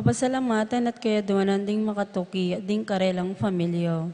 kapasalamatan at kayaduanan ding makatuki at ding karelang pamilya.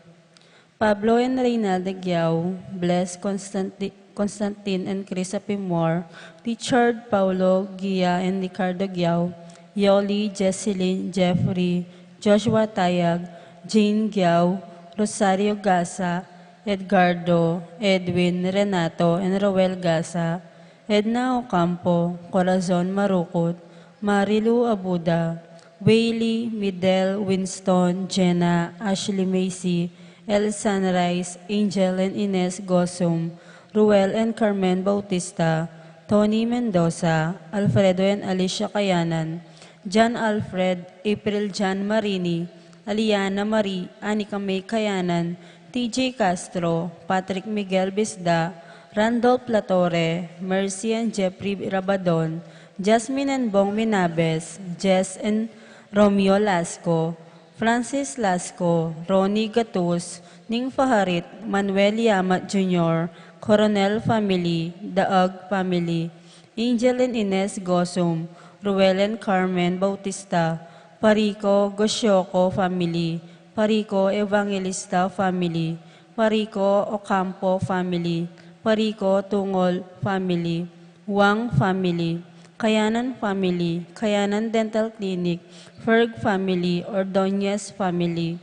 Pablo and Reynaldo Giao, Bless Constantine and Crisa Pimor, Richard Paulo Gia and Ricardo Giao, Yoli, Jesseline, Jeffrey, Joshua Tayag, Jane Giao, Rosario Gasa, Edgardo, Edwin, Renato, and Roel Gasa, Edna Ocampo, Corazon Marukot, Marilu Abuda, Wayley, Midel, Winston, Jenna, Ashley Macy, El Sunrise, Angel and Ines Gosum, Ruel and Carmen Bautista, Tony Mendoza, Alfredo and Alicia Kayanan, John Alfred, April Jan Marini, Aliana Marie, Anika May Kayanan, TJ Castro, Patrick Miguel Bisda, Randolph Latore, Mercy and Jeffrey Rabadon, Jasmine and Bong Minabes, Jess and Romeo Lasco, Francis Lasco, Ronnie Gatus, Ning Faharit, Manuel Yamat Jr., Coronel Family, Daag Family, Angel and Ines Gosum, Ruel and Carmen Bautista, Parico Gosyoco Family, Parico Evangelista Family, Parico Ocampo Family, Parico Tungol Family, Wang Family, Kayanan Family, Kayanan Dental Clinic, Ferg Family, Ordonez Family.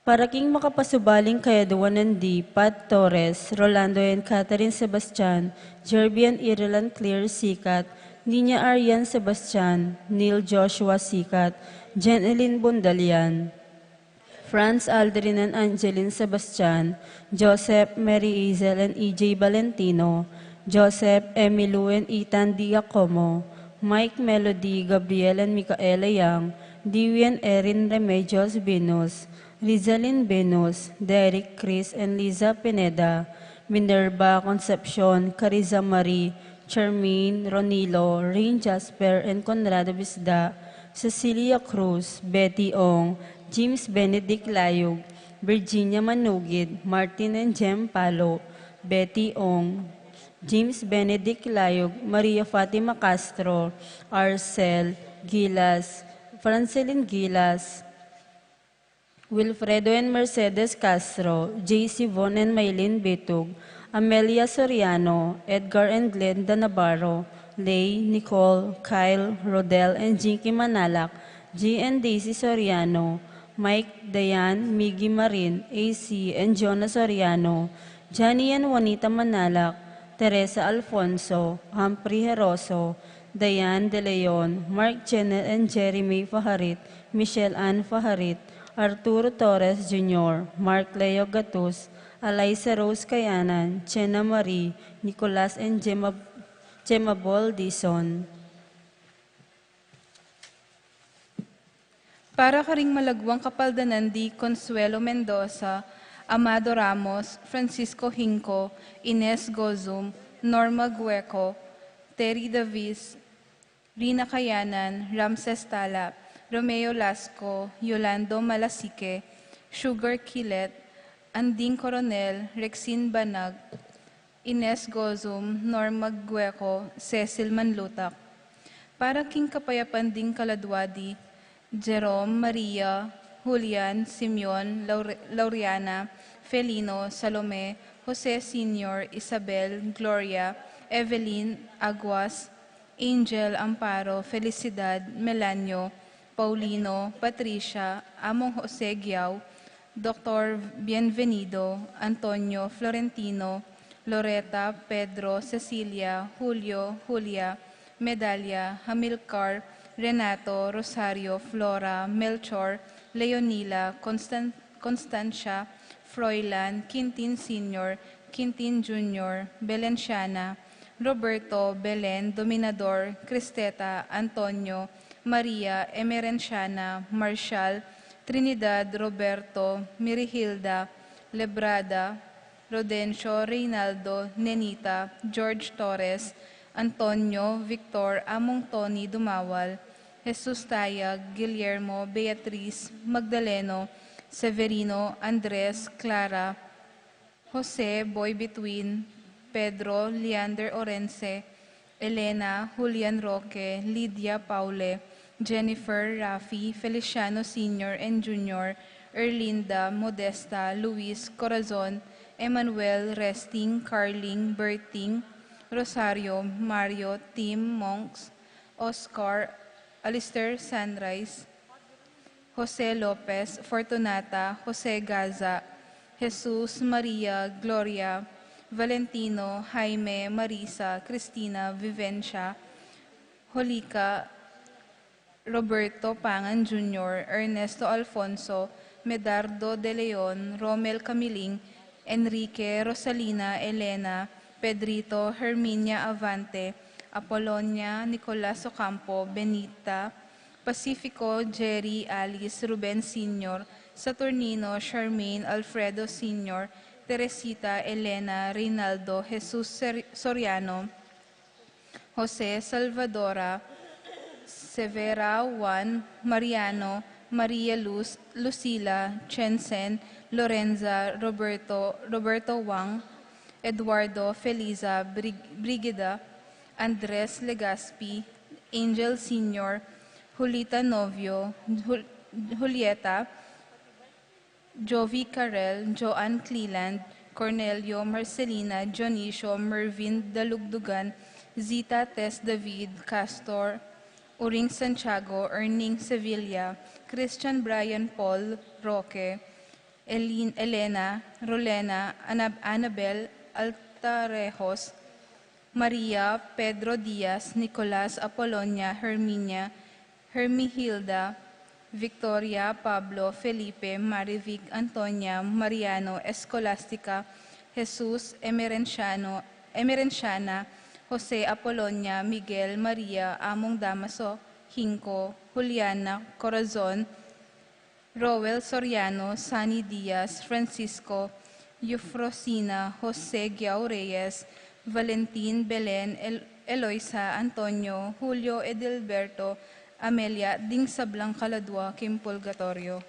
Para king makapasubaling kayaduanan di Pat Torres, Rolando and Catherine Sebastian, Jerbian Ireland Clear Sikat, Ninya Arian Sebastian, Neil Joshua Sikat, Jeneline Bundalian, Franz Aldrin and Angeline Sebastian, Joseph, Mary Hazel and EJ Valentino, Joseph, Emilu and Ethan Diacomo, Mike Melody, Gabriel and Micaela Yang, Dewey and Erin Remedios Venus, Rizalyn Venus, Derek Chris and Liza Pineda, Minerva Concepcion, Cariza Marie, Charmaine, Ronilo, Rain Jasper and Conrado Bisda, Cecilia Cruz, Betty Ong, James Benedict Layog, Virginia Manugid, Martin and Jem Palo, Betty Ong, James Benedict Layog, Maria Fatima Castro, Arcel, Gilas, Francelin Gilas, Wilfredo and Mercedes Castro, J.C. Von and Maylin Betug, Amelia Soriano, Edgar and Glenda Navarro, Lay, Nicole, Kyle, Rodel and Jinky Manalak, G. and Daisy Soriano, Mike, Dayan, Miggy Marin, AC, and Jonah Soriano, Johnny and Juanita Manalak, Teresa Alfonso, Humphrey Heroso, Dayan De Leon, Mark Jenner and Jeremy Faharit, Michelle Ann Faharit, Arturo Torres Jr., Mark Leo Gatus, Eliza Rose Kayanan, Chena Marie, Nicolas and Gemabol Dison. Para karing malagwang kapaldanan di Consuelo Mendoza, Amado Ramos, Francisco Hinco, Ines Gozum, Norma Gueco, Terry Davis, Rina Kayanan, Ramses Tala, Romeo Lasco, Yolando Malasique, Sugar Kilet, Anding Coronel, Rexine Banag, Ines Gozum, Norma Gueco, Cecil Manlutak. Para king kapayapan ding kaladwadi, Jerome, Maria, Julian, Simeon, Laureana, Felino, Salome, Jose Sr., Isabel, Gloria, Evelyn, Aguas, Angel, Amparo, Felicidad, Melanio, Paulino, Patricia, Among Jose Giao, Dr. Bienvenido, Antonio, Florentino, Loreta, Pedro, Cecilia, Julio, Julia, Medalia, Hamilcar, Renato, Rosario, Flora, Melchor, Leonila, Constancia, Froilan, Quintin Sr., Quintin Jr., Belenciana, Roberto, Belen, Dominador, Cristeta, Antonio, Maria, Emerenciana, Marshall, Trinidad, Roberto, Mirihilda, Lebrada, Rodencio, Reynaldo, Nenita, George Torres, Antonio, Victor, Among Tony Dumawal, Jesus Tayag, Guillermo, Beatriz, Magdaleno, Severino, Andres, Clara, Jose, Boy Between, Pedro, Leander Orense, Elena, Julian Roque, Lydia Paule, Jennifer, Rafi, Feliciano Sr. and Jr., Erlinda, Modesta, Luis, Corazon, Emmanuel, Resting, Carling, Berting, Rosario, Mario, Tim, Monks, Oscar, Alistair Sunrise, Jose Lopez, Fortunata, Jose Gaza, Jesus, Maria, Gloria, Valentino, Jaime, Marisa, Cristina, Vivencia, Holika, Roberto Pangan Jr., Ernesto Alfonso, Medardo de Leon, Romel Camiling, Enrique, Rosalina, Elena, Pedrito, Herminia Avante, Apolonia, Nicolas Ocampo, Benita, Pacifico, Jerry, Alice, Ruben Sr., Saturnino, Charmaine, Alfredo Sr., Teresita, Elena, Reynaldo, Jesus Soriano, Jose Salvadora, Severa, Juan, Mariano, Maria Luz, Lucila, Chensen, Lorenza, Roberto Wang, Eduardo, Feliza, Brigida, Andres Legaspi, Angel Sr., Julita Novio, Julieta, Jovi Carel, Joanne Cleland, Cornelio, Marcelina, Dionisio, Mervin Dalugdugan, Zita Tess David, Castor, Uring Santiago, Erning Sevilla, Christian Brian Paul Roque, Elena, Rolena, Annabel Altarejos, Maria, Pedro Diaz, Nicolas Apolonia, Herminia, Hermihilda, Victoria, Pablo, Felipe, Marivic, Antonia, Mariano, Escolastica, Jesus, Emerenciana, Jose Apolonia, Miguel, Maria, Among Damaso, Hinco, Juliana, Corazon, Roel Soriano, Sunny Diaz, Francisco, Eufrosina, Jose Giao Reyes, Valentin Belen, Eloisa, Antonio, Julio Edilberto, Amelia, Ding Sablang Kaladwa, Kim Pulgatorio.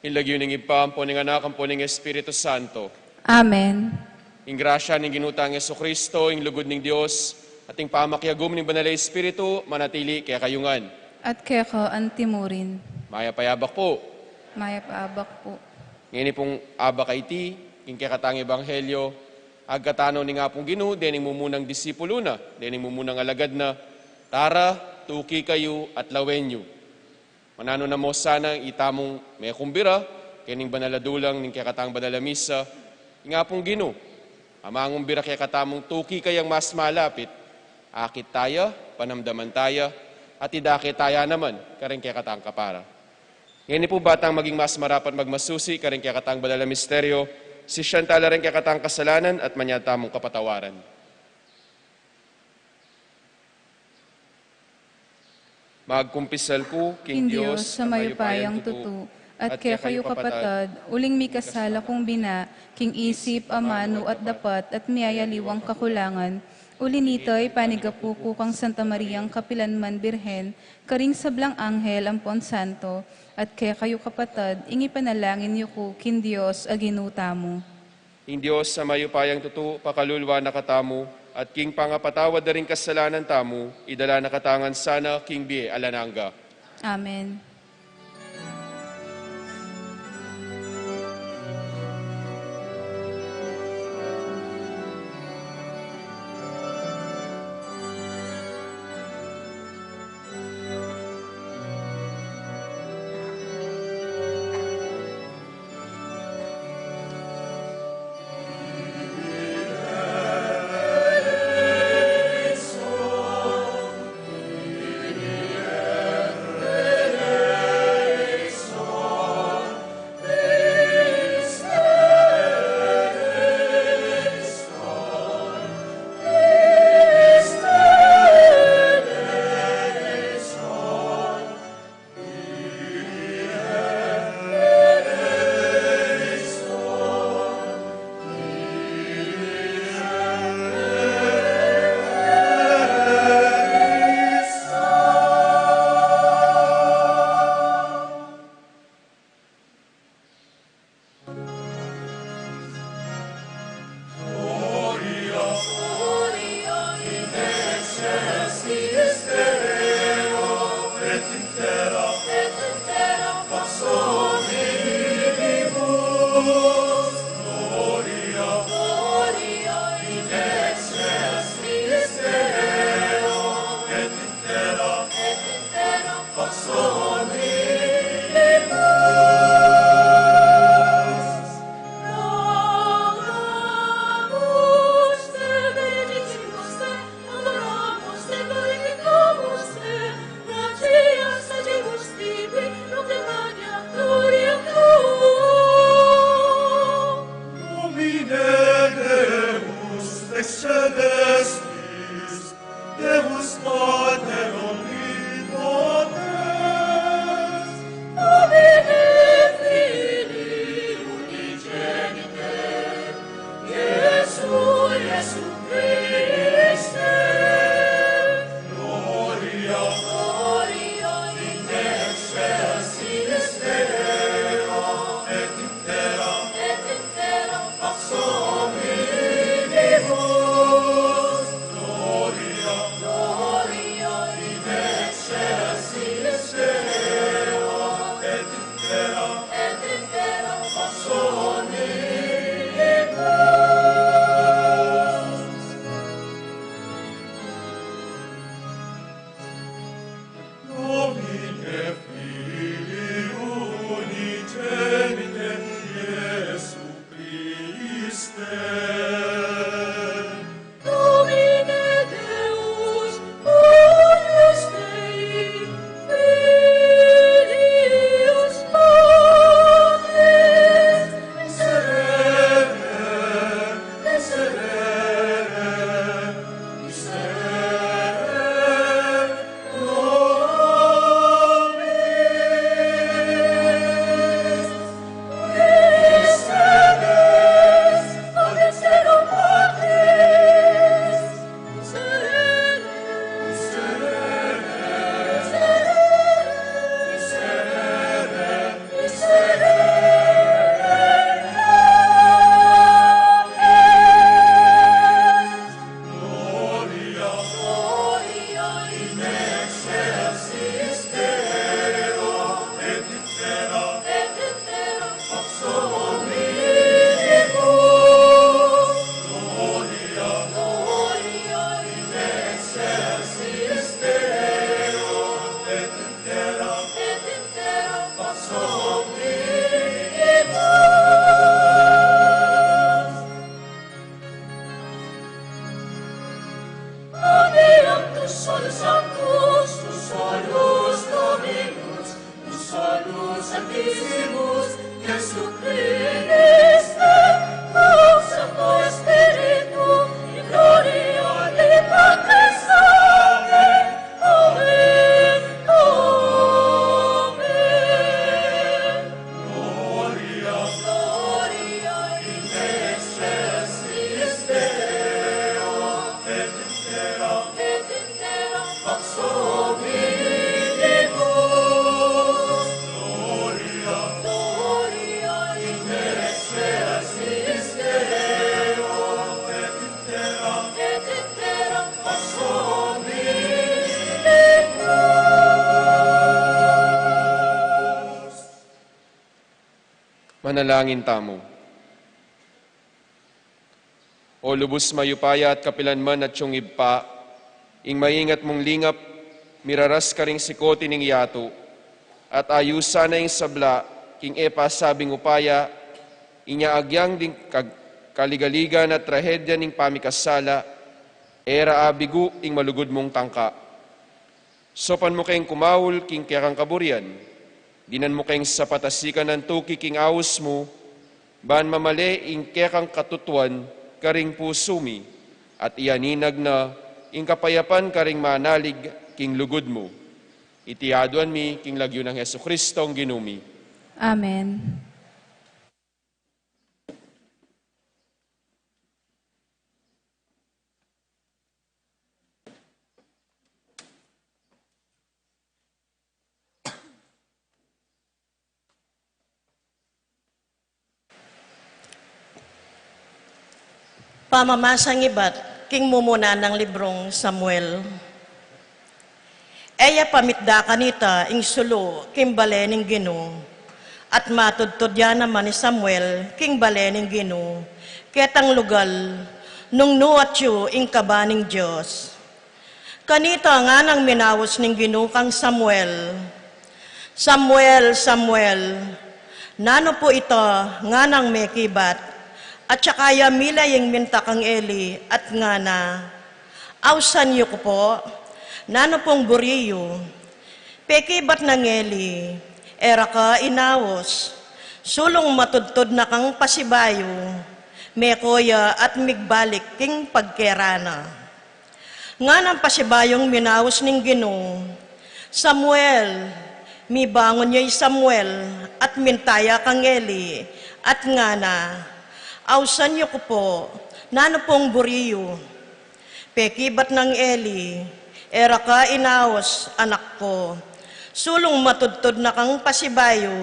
Ilagyo ning ipampo ning anak ang po ning Espiritu Santo. Amen. Ing grasya ning ginutang Yesu Kristo, ing lugod ning Dios, at ing pamakyagom ning Banal na Espiritu, manatili kaya kayungan. At kaya ka antimurin. Maya payabak po. Maya paabak po. Ngayon pong abak iti, ing kaya katang Ebanghelyo, agkatano ni nga pong Ginoo, dening mumunang disipulo na, dening mumunang alagad na, tara, tuki kayo at lawenyo. Manano na mo sana itamong may kumbira, kining banaladulang ning kaya katang banalamisa, nga pong Ginoo, amangong bira kaya katamong tuki kayang mas malapit, akit taya, panamdaman taya, at idakit taya naman, karing kaya katang kapara. Ngayon po batang maging mas marapat magmasusi, karing kaya katang banala misteryo, si siyantala rin kaya katang kasalanan at manyatamong kapatawaran. Magkumpisal ko, King Diyos, sa mayupayang tutu, at kaya kayo kapatad, uling mi kasala kong bina, king isip, amano at dapat, at miyayaliwang kakulangan. Uli nito'y panigapuko kang Santa Mariang Kapilanman Birhen, karing sablang anghel ampon santo, at kaya kayo kapatad, ingi panalangin niyo ko, kin Diyos, aginuta mo. Ing Diyos sa mayupayang tutu, pakalulwa na katamu, at king pangapatawad na rin kasalanan tamu, idala na katangan sana king bie alananga. Amen. et Manalangin tamo. O lubos mayupaya at kapilanman at yung ibpa, ing maingat mong lingap, miraras ka ring sikoti ning yato, at ayusa na ing sabla, king epa sabing upaya, inyaagyang ding kaligaligan at trahedya ning pamikasala, era abigu ing malugod mong tangka. Sopan mo kayong kumawul, king kaya kang kaburian, dinan mo kayong sapatasikan ng tuki king awos mo, ban mamali ing kaya kang katutuan, karing pusumi, at iyaninag na ing kapayapan karing manalig king lugod mo. Itiaduan mi king lagyo ng Heso Kristong ginumi. Amen. Pamamasang ibat, king mumuna ng librong Samuel. Eya pamitda kanita, ing sulo, king balening gino. At matudtod yan naman ni Samuel, king balening gino. Ketang lugal, nung nuat yu, ing kabaning Diyos. Kanita nga nang minawos ning gino kang Samuel. Samuel, Samuel, nano po ito nga nang mekibat. At saka yamila yung minta kang Eli at nga na, awsan yu ko po, nano pong buriyo, pekibat ng Eli, era ka inawos, sulong matudtod na kang pasibayo, mekoya at migbalik king pagkerana. Nga ng pasibayong minawos ning Gino, Samuel, mi bangon niya Samuel, at mintaya kang Eli, at nga na, awsan niyo ko po, nano pong buriyo. Pekibat ng Eli, era ka inaos, anak ko. Sulong matudtod na kang pasibayo.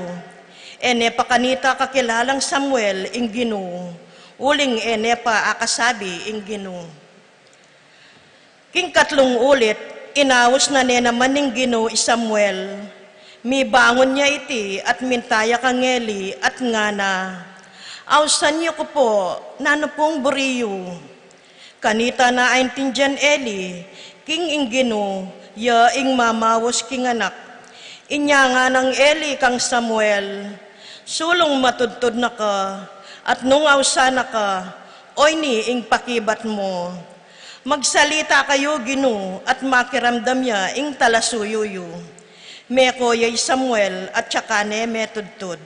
Ene pa kanita kakilalang Samuel, ing Gino. Uling ene pa akasabi, ing Gino. King katlong ulit, inaos na ne naman ing Gino Samuel. Mi bangon niya iti at mintaya kang Eli at nga na. Awsan niyo ko po, nano pong buriyo. Kanita na aintindihan Eli, king inggino, ya ing mamawos king anak. Inya nga ng Eli kang Samuel, sulong matudtod na ka, at nung awsana ka, oy ni ing pakibat mo. Magsalita kayo Gino, at makiramdam ya ing talasuyuyo. Meko yay Samuel, at saka ne metudtod.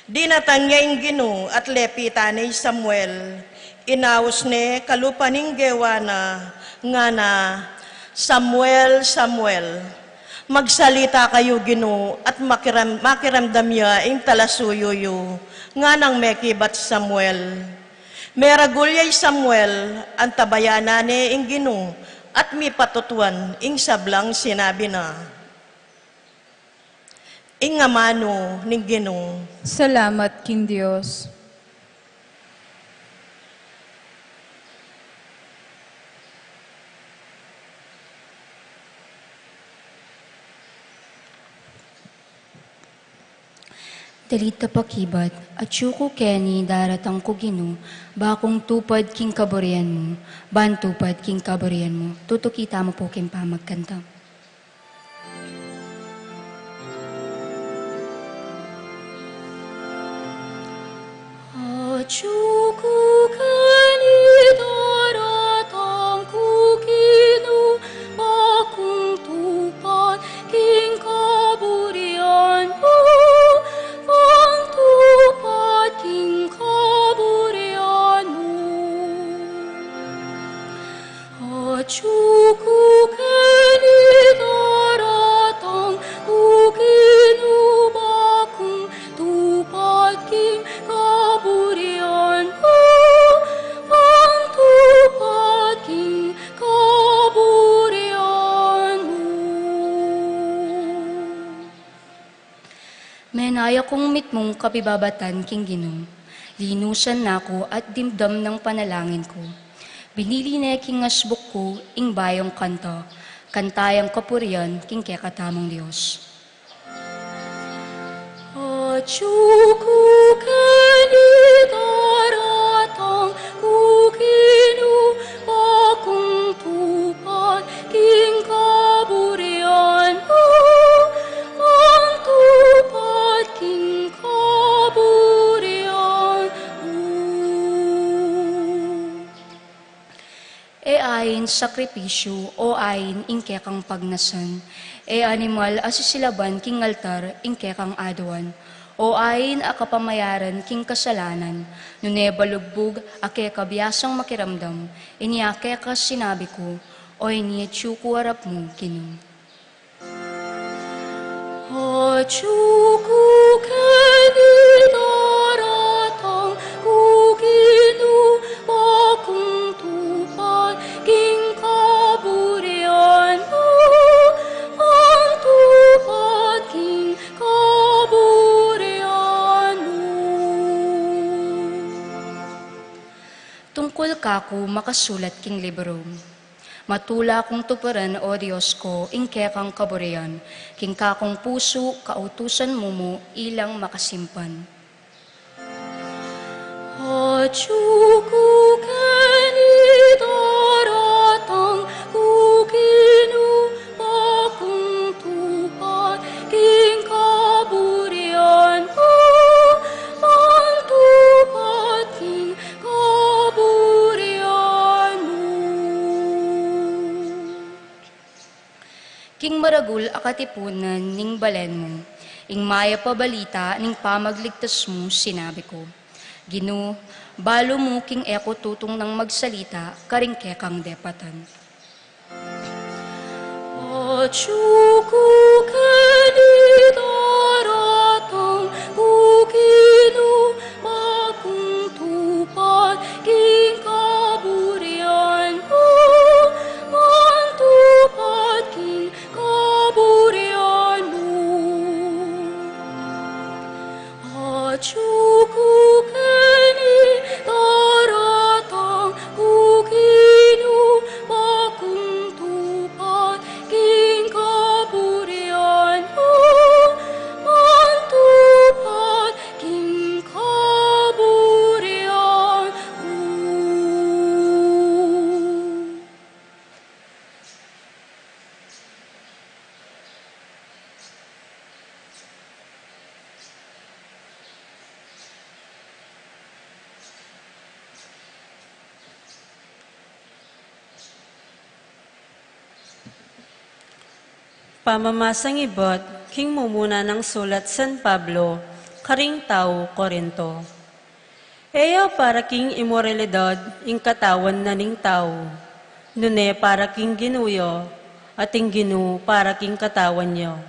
Dinatangya ing Gino at lepita ni Samuel, inaos ne kalupaning gewana, nga na, Samuel, Samuel, magsalita kayo Gino at makiramdam ya ing talasuyuyo, nga nang mekibat Samuel. Meragulyay Samuel, ang tabayana ne ing Gino at mi patutuan ing sablang sinabi na, ing amano ning Gino. Salamat, King Diyos. Dalita pakibat, at syuko keni daratang ko Gino, bakong tupad king kaburian mo, bantupad king kaburian mo, tutukita mo po king pamagkanta. Chuku kani daratang kukino, bakong tupad king kaburian mo, bang tupad king kaburian mo. Chuku kani daratang kukino, bakong tupad king kaburian mo, ang tupad king kaburian mo. Menaya kong mitmong kapibabatan king Ginoo, linusan nako at dimdam ng panalangin ko. Binili na king asbuk ko, ing bayong kanta, kantayang kapurian king kekatamong Diyos. Juku keni daratang kukinu bakung tupat king kaburian mo ang tupat king kaburian mo. E ayin sakripisyo o ayin ingke kang pagnasan. E animal asisilaban king altar ingke kang adawan. O ayin akapamayaran king kasalanan, nune balugbog ake kabiyasang makiramdam, iniake ka sinabi ko, o inietsyuku harap mo kinum. Hachuku keni daratang kukinu bakung tupat king kaburian mo, ang tupat king kaburian mo. Tungkol kako makasulat king libro. Matula kong tuparan, o Diyos ko, ingke kang kaburian, king kakong puso, kautusan mo ilang makasimpan. Hachuku keni daratang kukinu bakung tupat king kaburian mo, ang tupat king kaburian mo. King maragul akatipunan ning balen mo, ing maya pabalita ning pamagligtas mo sinabi ko. Gino, balo mo king eko tutong nang magsalita, karingke kang depatan. Hachuku keni daratang kukinu bakung tupat king kaburian mo, ang tupat king kaburian mo. Hachuku keni daratang kukinu bakung tupat king kaburian mo, ang tupat king kaburian mo. Pamamasang ibot, king mumuna ng sulat San Pablo, karing tao Korinto. Eyo para king imoralidad, ing katawan na ning tao. Nune para king ginuyo, at ing ginu para king katawan nyo.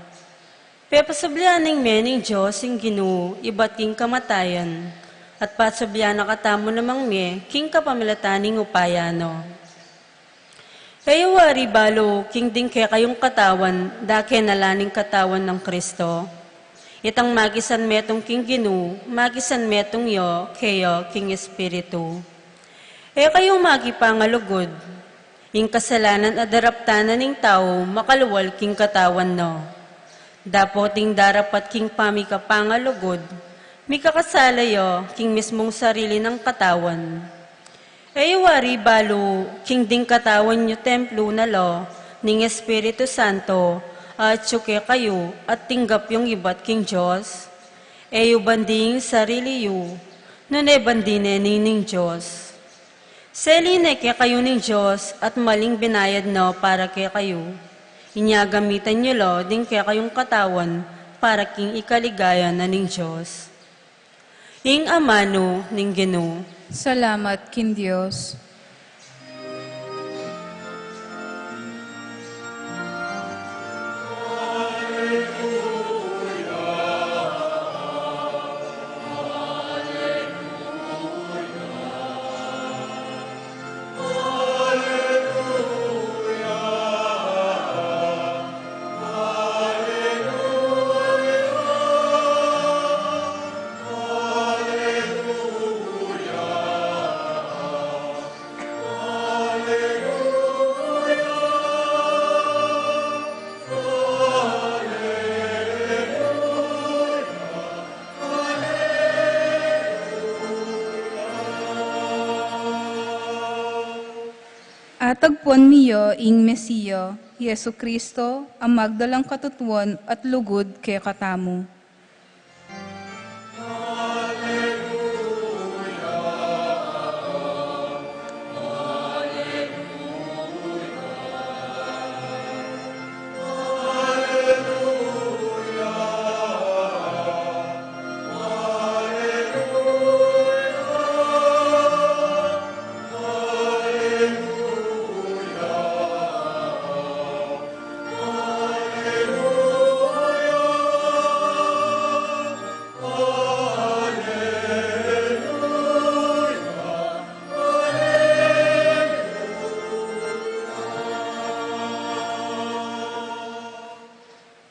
Pepasablian ning mening Diyos ing ginu, iba't king kamatayan, at pasablian na katamo namang me, king kapamilataning upayano. Kayo wari balo, king din kaya kayong katawan, dake nalaning katawan ng Kristo. Itang magisan metong king ginu, magisan metong yo, kayo king espiritu. E kayong magipangalugod, ing kasalanan at daraptanan ng tao, makaluwal king katawan no. Dapoting darapat king pamikapangalugod, mikakasalayo king mismong sarili ng katawan. Wari balo, king ding katawan nyo templo na lo, ning Espiritu Santo, at syuke kayo, at tinggap yung iba't king Diyos. Banding sarili yu, nune bandine ning Diyos. Seline ke kayo ning Diyos, at maling binayad no para ke kayo. Inyagamitan nyo lo, ding ke kayong katawan, para king ikaligaya na ning Diyos. Ing amano ning Gino. Salamat kin Diyos. Atagpon miyo ing Mesiyo, Yesu Kristo, ang magdalang katutuan at lugod kay katamu.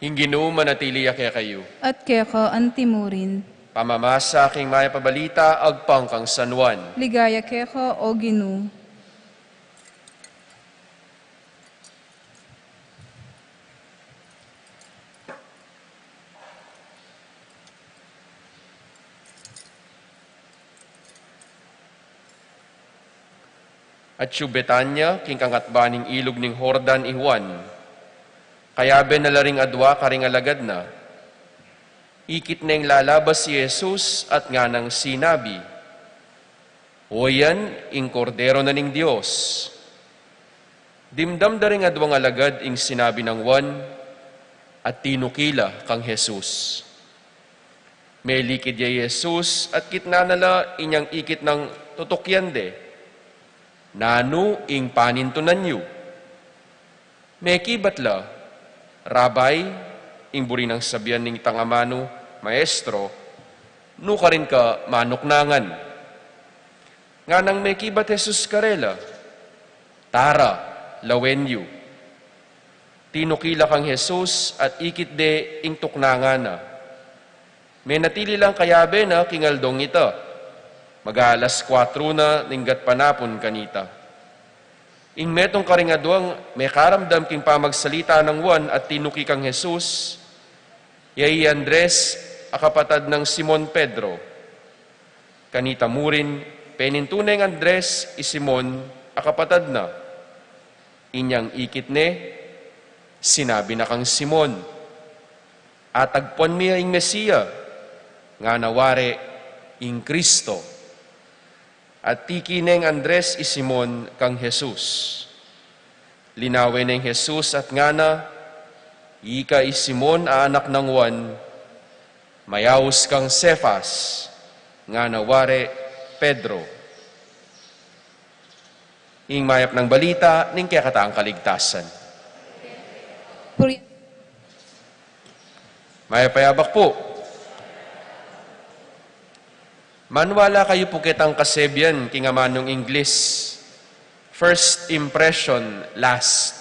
Hingginu manatili kaya kayo. At keka antimurin. Pamamasa aking maya pabalita, agpang kang San Juan. Ligaya keka o Ginu. At siya Betanya, king kangatbaning ilog ning Hordan i Juan. Kaya benalaring adwa karing alagad na. Ikit na yung lalabas si Jesus at nga nang sinabi, Oyan, ing kordero na ning Diyos. Dimdam da ring adwang alagad ing sinabi ng Juan at tinukila kang Jesus. May likid ya Jesus at kitna nala inyang ikit ng tutukyan de. Nano ing panintunan yu. May kibatla, Rabay, ing buri ng sabihan ning tangamano, Maestro, no ka rin ka manuknangan. Nga nang may kibat Jesus karela, Tara, lawen yu. Tinukila kang Jesus at ikit de ing tuknangan na. May natili lang kayabe na kingaldong ita. Mag-alas 4 na ninggat panapon kanita. Ing metong karingaduang may karamdam king pamagsalita ng Juan at tinuki kang Jesus, yay Andres, akapatad ng Simon Pedro. Kanita murin, penintuneng Andres, Simon, akapatad na. Inyang ikit ne, sinabi na kang Simon, atagpon miya ing Mesiya, nga naware ing Kristo. At tikineng Andres Simon kang Jesus. Linawin ng Jesus at ngana, ika Simon anak ng Juan, mayaws kang Cephas, nga naware Pedro. Ing mayap ng balita, ning kaya kataang kaligtasan. Mayapayabak po. Manwala kayo po kitang kasebyan, kingamanong English. First impression, last.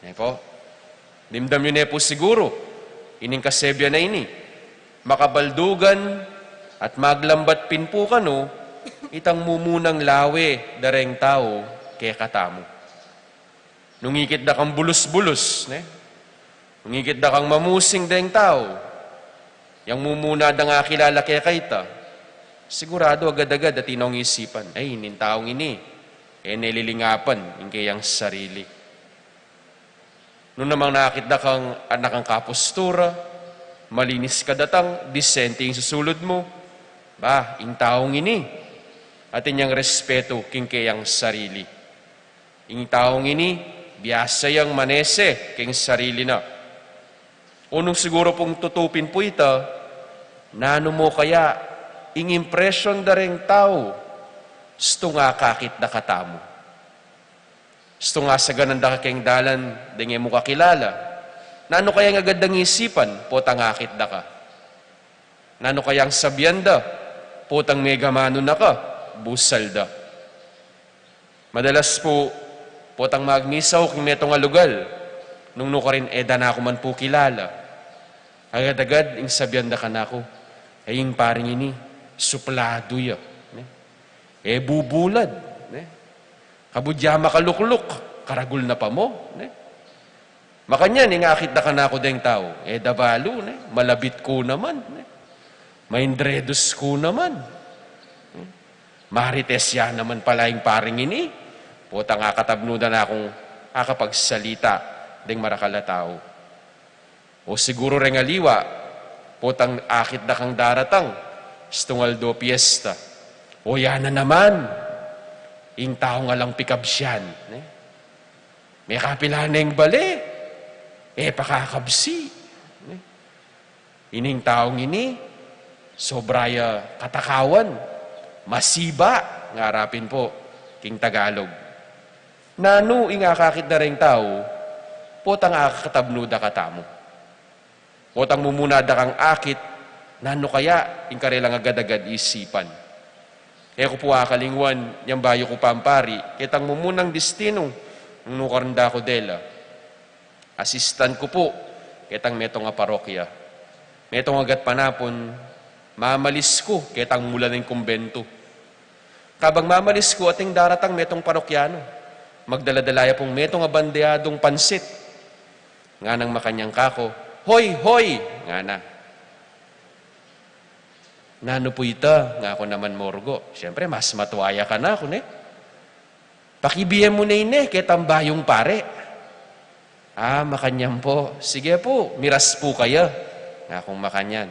Yan po. Dimdam yun po siguro. Ining kasebyan na ini. Makabaldugan at maglambat pinpo ka no, itang mumunang lawe dareng tao kaya katamo. Nungikit da kang bulus-bulus, ne? Nungikit da kang mamusing deng tao. Yang mumuna da nga kilala kaya kaita. Sigurado agad-agad at inong isipan, ay, inintaong ini, nililingapan, yung kayang sarili. Noon namang nakakita kang anak ang kapostura, malinis ka datang, disente yung susulod mo, ba, yung taong ini, at inyang respeto king kayang sarili. Yung taong ini, biyasa yung manese king sarili na. Unong siguro pong tutupin po ita, nano mo kaya, ing impression da ring tao, sto nga kakit da katamo. Sto nga sa ganan da kakeng dalan, dingi mo kakilala. Nano kaya nga agad ang isipan, potang akit da ka. Nano kaya ang sabyan da, potang megamano na ka, busal da. Madalas po, potang magmisaw king netong alugal, nung no ka rin eda na ako man po kilala. Agad-agad, ing sabyan da ka na ako, ay yung paring ini, suplado ya. Bubulad. Kabudya makalukluk, karagul na pa mo. Makanya, ningakit na ka na ako deng tao. Dabalo, malabit ko naman. Maindredos ko naman. Marites ya naman pala yung paring ini. Potang akatabnuda na akong akapagsalita ding marakala tao. O siguro rin aliwa, potang akit na kang daratang, stungaldo piesta. O yan na naman, ing tao nga lang pikabsyan. May kapilahan na yung bali, pakakabsi. Ining taong ini, sobraya katakawan, masiba, ngarapin po, king Tagalog. Nano ingakakit na rin tao, potang akakatabnuda katamo. Potang mumunada kang akit, nano kaya, ing karelang agad-agad isipan. Ko po akalingwan, yung bayo ko pampari, kitang mumunang destino, ng nukaranda ko dela. Assistant ko po, kitang meto nga parokya. Meto nga agat panapon, mamalis ko, kitang mula ng kumbento. Kabang mamalis ko ating daratang metong parokyano, magdaladalaya pong meto nga bandeadong pansit. Nga nang makanyang kako, hoy, hoy! Nga na. Nano po ita, nga ako naman morgo. Siyempre, mas matuwaya ka na ako, ne? Pakibiyan mo na ine, kitang bayong pare. Makanyang po. Sige po, miras po kayo. Nga akong makanyan.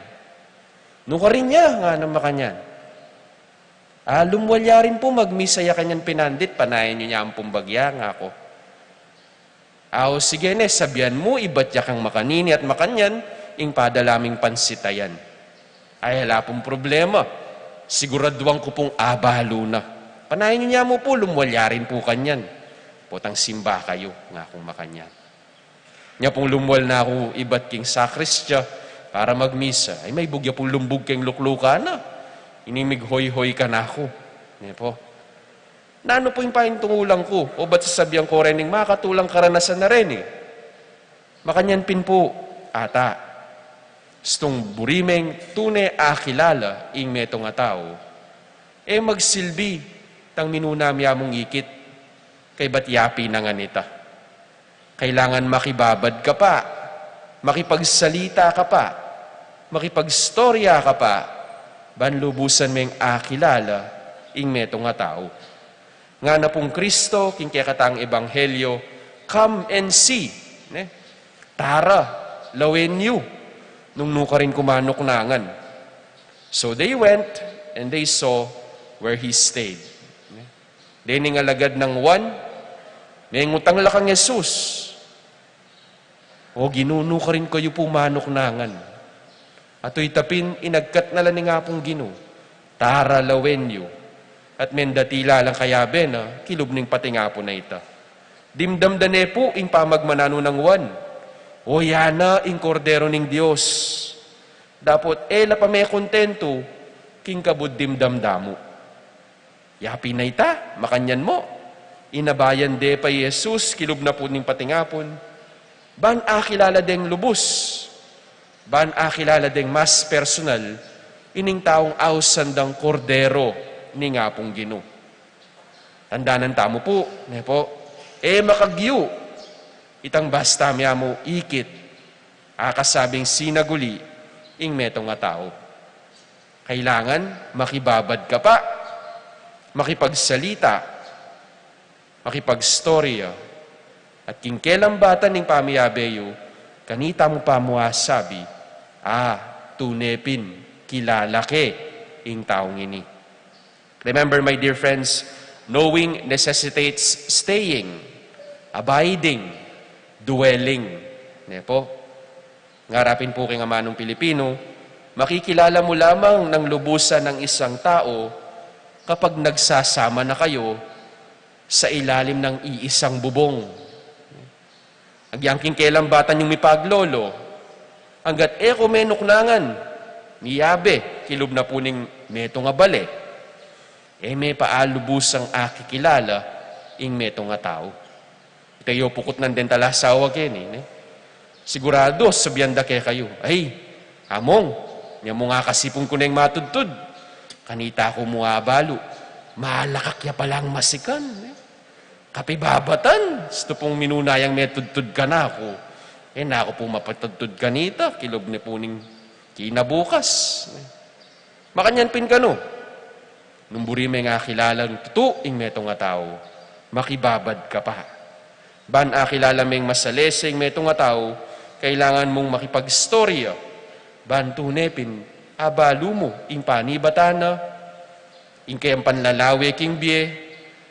Nung ka rin niya, nga nang makanyan. Lumwalya rin po, magmisaya kanyan pinandit, panayan nyo niya ang pumbagya, nga ako. Sige ne, sabihan mo, ibatya kang makanini at makanyan, ing padalaming pansitayan. Hala pong problema. Siguraduan ko pong abalo na. Panayin niyo niya mo po, lumwalya rin po kanyan. Potang simba kayo, nga akong makanyan. Niya pong lumwal na ako ibat king sakristya para magmisa. May bugya pong lumbog king lukluka na. Inimig hoy-hoy ka na ako. Niya po. Nano po yung pahintungulang ko? O ba't sasabihan ko rin makatulang karanasan na rin eh? Makanyan pin po, ata. Stong burimeng tunay akilala ing meto nga tao. Magsilbi tang minunamya mong ikit kay batyapi na nga nita. Kailangan makibabad ka pa, makipagsalita ka pa, makipagstorya ka pa, banlubusan meng akilala ing meto nga tao. Nga na pong Kristo, king kaya ebanghelyo, come and see. Tara, lawen you. Nung nuka rin kumanok-nangan. So they went and they saw where he stayed. Dining alagad ng one, may ngutang lakang Jesus. Ginuno ka rin kayo pumanok-nangan. Ato'y tapin, inagkat na lang nga pong gino. Tara, lawen you. At mendatila lang kayabe na kilubning pati nga po na ita. Dimdamdane po ing pamagmanano ng wan. Yana ing kordero ning Diyos. Dapot la pa may kontento king kabud dimdamdamo. Yapi na ita, makanyan mo. Inabayan de pa Jesus, kilub na po ning pati nga pon. Ban akilala deng lubos. Ban akilala deng mas personal. Ining taong ausandang kordero ni nga pong Gino. Tandaanan tamo po, makagyo, itang basta miya mo ikit, akasabing sinaguli, ing meto nga tao. Kailangan makibabad ka pa, makipagsalita, makipagstorya, at kingkelang bata ning pamiyabeyo, kanita mo pa muasabi, tunepin, kilalaki, ing taong ini. Remember, my dear friends, knowing necessitates staying, abiding, dwelling. Ngarapin po kay nga manong Pilipino, makikilala mo lamang ng lubusan ng isang tao kapag nagsasama na kayo sa ilalim ng iisang bubong. Agyangking kailang bata yung mipaglolo, hanggat kumenoknangan, miyabe, kilub na po ning meto nga bale, may paalubusang akikilala ing meto nga tao. Itayo pukot ng dentala sawa ken sigurado sabihan da kayo, among, niya mo nga kasipong ko na yung matudtud. Kanita ko mo abalo, malakakya palang masikan. Kapibabatan, gusto pong minunayang metudtud ka na ako. Na ako po mapatudtud kanita, kilog ni puning kinabukas. Makanyan pin ka no. Nung buri may nga kilala ng tutuing meto nga tao, makibabad ka pa. Ban kilala meng masaleseng metong nga tao, kailangan mong makipagstorya. Ban tunepin, abalo mo, ing panibatana, ing kayang panlalawe king biye,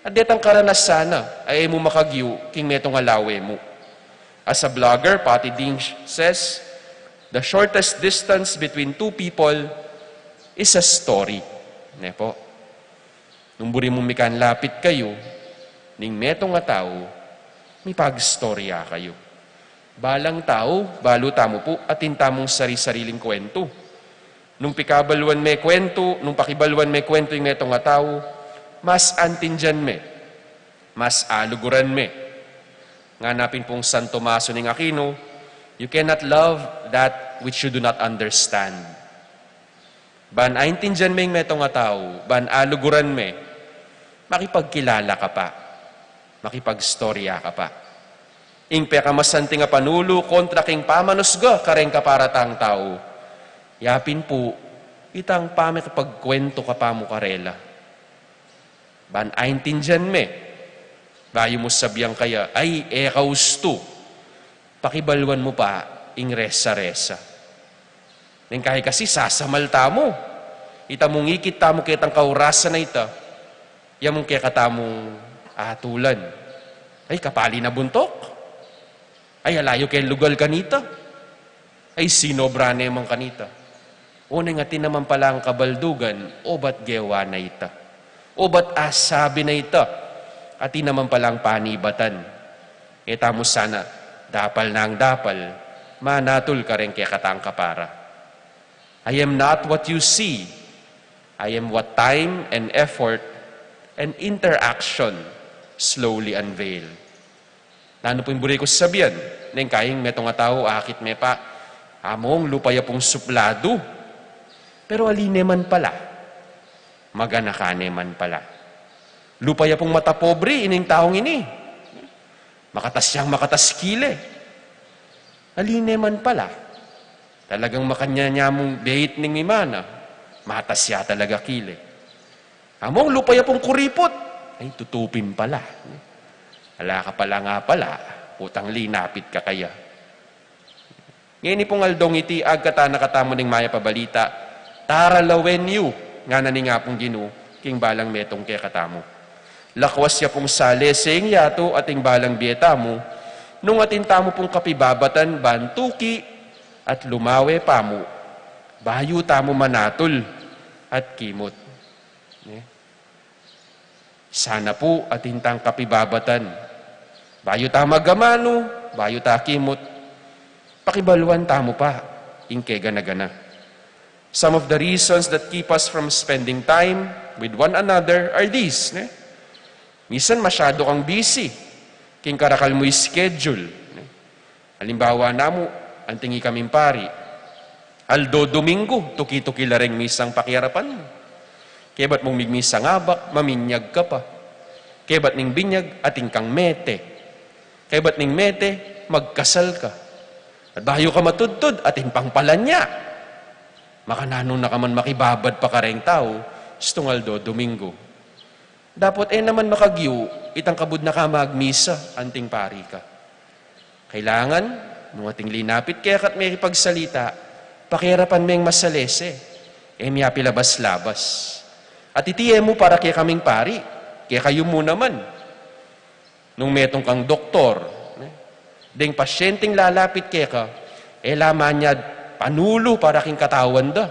at detang karanasana, ay mo makagyo king metong alawe mo. As a blogger, Patty Ding says, the shortest distance between two people is a story. Ne po? Nung buri mong mikan lapit kayo, ning metong nga tao, may pagstorya kayo. Balang tao, balo tamo po, atin tamong sari-sariling kwento. Nung pikabalwan may kwento, nung pakibalwan may kwento yung metong nga tao, mas antin dyan me, mas aluguran me. Nganapin pong San Tomaso ning Aquino, you cannot love that which you do not understand. Ban aintin dyan me yung metong nga tao, ban aluguran me, makipagkilala ka pa, makipagstorya ka pa. Ing pekamasanting nga panulo kontra king pamanusga kareng kaparatang tao. Yapin po, itang pamikapagkwento ka pa mo karela. Ban aintin dyan me, bayo mo sabyang kaya, ay ekausto, pakibalwan mo pa, ing resa-resa. Neng kahit kasi sasamalta mo, ita mong ikit tamo kitang kaurasan na ita, yamong kaya katamong atulan. Ay kapali na buntok. Ay alayo kay lugal kanita. Ay sinobra na yung kanita. O nga naman pala ang kabaldugan, o ba't gewa na ita? O ba't asabi na ita? At naman palang panibatan. E tamo sana, dapal na ang dapal, manatul ka rin kaya katang kapara. I am not what you see. I am what time and effort and interaction slowly unveil. Nano po yung buri ko sabihan, neng kayong metong nga tao, akit me pa, among lupaya pong suplado. Pero alineman pala, maganakaneman pala. Lupaya pong mata pobre, ining taong ini. Makatas siyang makatas kile. Alineman pala, talagang makanya mong date ning mimana, matas siya talaga kile. Among lupaya pong kuripot, ay tutupin pala. Ala ka pala nga pala, putang linapit ka kaya. Ngayon pong aldong iti, agkata nakatamo ning maya pabalita, taralawen yu, nga nani nga pong ginu, king balang metong kaya katamo. Lakwas siya pong saleseng yato ating balang bieta mo, nung atin tamo pong kapibabatan bantuki at lumawe pa mo, bayo tamo manatol at kimot. Sana po atin tang kapibabatan, bayo ta magamano, bayo ta kimot, pakibaluan tamo pa, ingke gana-gana. Some of the reasons that keep us from spending time with one another are these. Minsan masyado kang busy, king karakal mo schedule. Halimbawa na mo, antingi kaming pari, Aldo Domingo, tuki-tuki lareng misang pakiarapan mo. Kebat mong migmisa ngabak, maminyag ka pa. Kebat ning binyag, ating kang mete. Kebat ning mete, magkasal ka. At bayo ka matudtod, atin pang palanya. Makanano na ka man makibabad pa kareng tao, Aldo Domingo. Dapat naman makagyo, itang kabud na ka magmisa, anting pari ka. Kailangan, nung ating linapit kaya kat may ipagsalita, pakirapan meng masalese, miya pilabas-labas. At itiye mo para kaya kaming pari, kaya kayo mo naman. Nung metong kang doktor, ding pasyenteng lalapit kaya ka, laman niya panulo para king katawan da.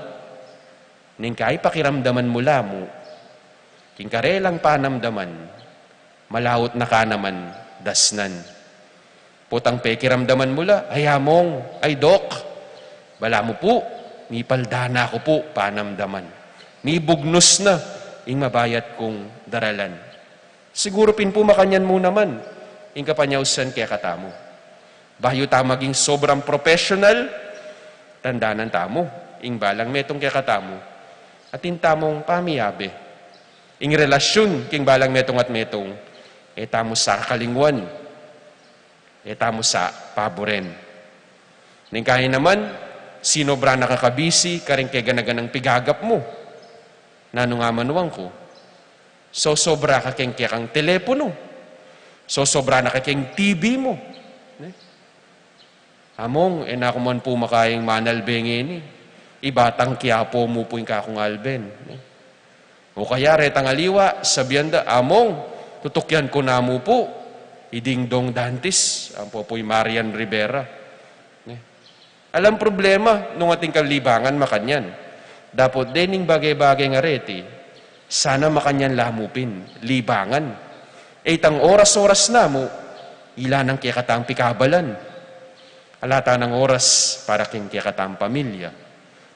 Ning kay pakiramdaman mo lamo, king karelang panamdaman, malawot na ka naman dasnan. Putang pekiramdaman mo la, ay hamong, ay dok, bala mo po, may paldana ko po panamdaman. May bugnos na, ing mabayat kong daralan. Siguro pinpo makanyan mo naman, ing kapanyausan kaya katamo. Bayo ta maging sobrang professional, tandanan tamo, ing balang metong kaya katamo, at tamong pamiyabe. Ing relasyon, king balang metong at metong, tamo sa kalingwan, tamo sa paboren. Ning kaya naman, sinobra nakakabisi, karing kaya ganaganang pigagap mo. Nano nga manuwang ko, so sobra ka keng kang telepono. So sobra na kaking TV mo. Among, nakuman po makayang manalbengin ibatang Quiapo mo po yung kakong alben. O kaya retang aliwa, sabianda, among, tutukyan ko na mo po, idingdong Dantes, ang po po'y Marian Rivera. Alam problema, nung ating kalibangan makanyan. Dapat dening bagay-bagay nga reti, sana makanyan lamupin, libangan. Tang oras-oras na mo, ilan ang kikatang pikabalan. Alata ng oras para king kikatang pamilya,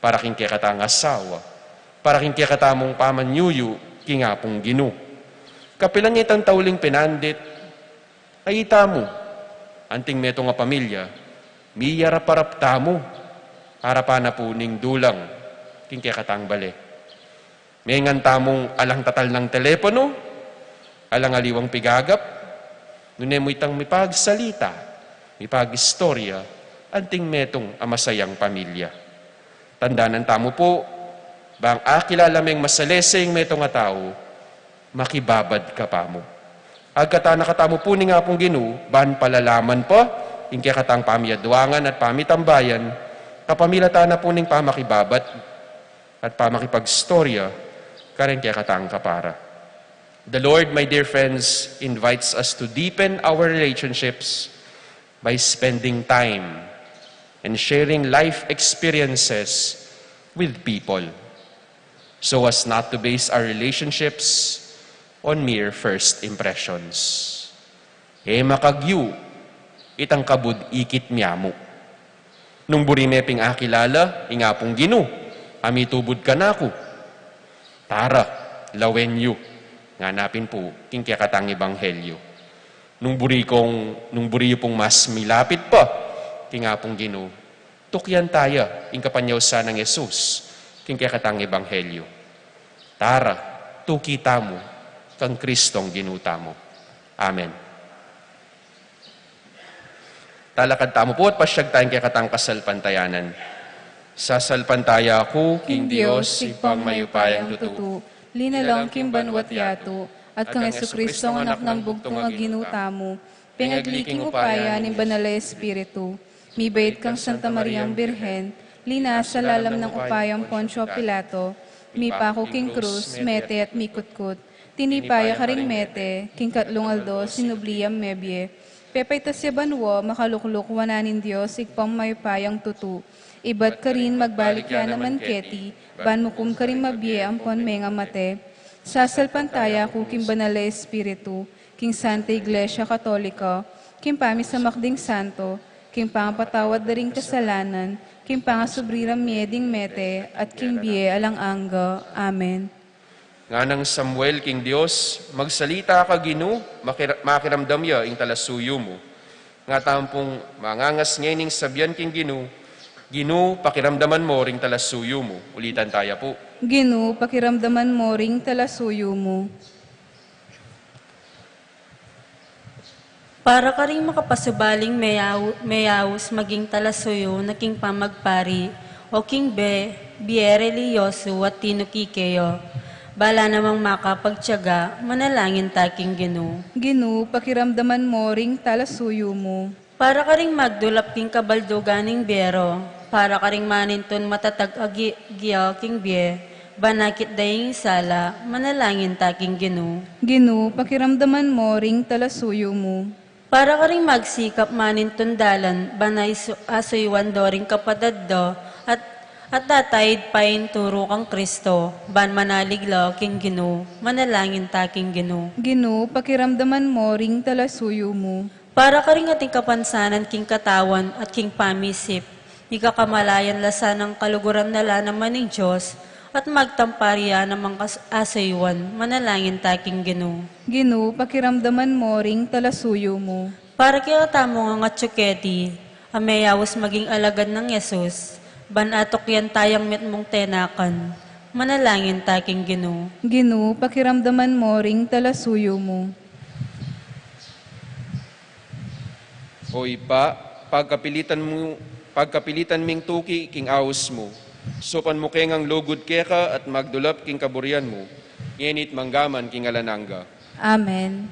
para king kikatang asawa, para king kikatamong pamanyuyu, kingapong ginu. Kapilan itang tauling pinandit, ay itamo, anting meto nga pamilya, miyaraparap tamo, harapan na po ning dulang, king kikatang bale. May tamong alang tatal ng telepono, alang aliwang pigagap, nune mo itang mipagsalita, mipag-istorya, anting metong amasayang pamilya. Tandaanan tamo po, bang akilalameng masaleseng metong nga tao, makibabad ka pa mo. Agkata nakatamo po ni nga pong ginu, ban palalaman pa, ingkaya katang pamiyadwangan at pamitambayan, kapamilata na po ning pamakibabat at pamakipagstorya, karen kaya katang kapara. The Lord, my dear friends, invites us to deepen our relationships by spending time and sharing life experiences with people, so as not to base our relationships on mere first impressions. Makagyu, itang kabud ikit miyamu. Nung burimeping akilala, ingapong ginu, amitubod ka na ako. Tara, lawenyu, nganapin po, king kikatang ebanghelyo. Nung buri pong mas milapit pa, kingapong ginu, tukyan tayo, ing kapanyaw sa ng Yesus, king kikatang ebanghelyo. Tara, tukita mo, kang Kristong ginuta mo. Amen. Talakad tamo po at pasyag tayong kikatang kasalpantayanan. Sasalpantaya ako, king Diyos, ipang mayupayang tutu, linalang kimbanwat yato, at kang Jesucristo ang anak ng bugtong nga ginuta mo, pingagliking upaya ni Banal Espiritu, mibait kang Santa Mariang Birhen, lina sa lalam ng upayang Poncio Pilato, mipako king krus, mete at mikutkut, tinipaya ka ring mete, king katlong aldo, sinubliam mebye, pepay tasya banwo, makalukluk wananin Diyos, ikpang mayupayang tutu, ibat ka rin magbalik yan naman keti, banmukum ka rin mabye, ampon menga mate, sasalpantaya ko king Banal Espiritu, king Santa Iglesia Katolika, king pami sa makding santo, king pangapatawad na ring kasalanan, king pangasubriram mieding mete, at king biye alang angga. Amen. Nga ng Samuel, king Diyos, magsalita ka ginu, makiramdam ya ing talasuyo mo. Nga tampong mangangas ngayon sabyan king ginu, pakiramdaman mo ring talasuyo mo. Ulitan tayo po. Ginu, pakiramdaman mo ring talasuyo mo. Para ka rin makapasubaling mayawos maging talasuyo na king pamagpari o king biere liyoso at tinukikeyo. Bala namang makapagtyaga, manalangin taking ginu. Ginu, pakiramdaman mo ring talasuyo mo. Para ka rin magdulap king kabalduganing biyero, para ka rin maninton matatag agiyaw king biye, banakit daying sala, manalangin taking ginu. Ginu, pakiramdaman mo ring talasuyo mo. Para ka rin magsikap maninton dalan, banay asuywan do ring kapadaddo, at tatayid pain turo kang Kristo, ban manaliglaw king ginu, manalangin taking ginu. Ginu, pakiramdaman mo ring talasuyo mo. Para ka rin ating kapansanan king katawan at king pamisip, ikakamalayan lasa ng kaluguran nala naman ng Diyos, at magtampariya namang asaywan, manalangin taking ginu. Ginu, pakiramdaman mo ring talasuyo mo. Para kaya tamo nga tsuketi, amayawos maging alagad ng Yesus, banatok yan tayang mitmong tenakan, manalangin taking ginu. Ginu, pakiramdaman mo ring talasuyo mo. Hoy pa, pagkapilitan ming tuki king awos mo, sopan mo keng ang lugod keka at magdulap king kaburian mo, ngenit manggaman king alananga. Amen.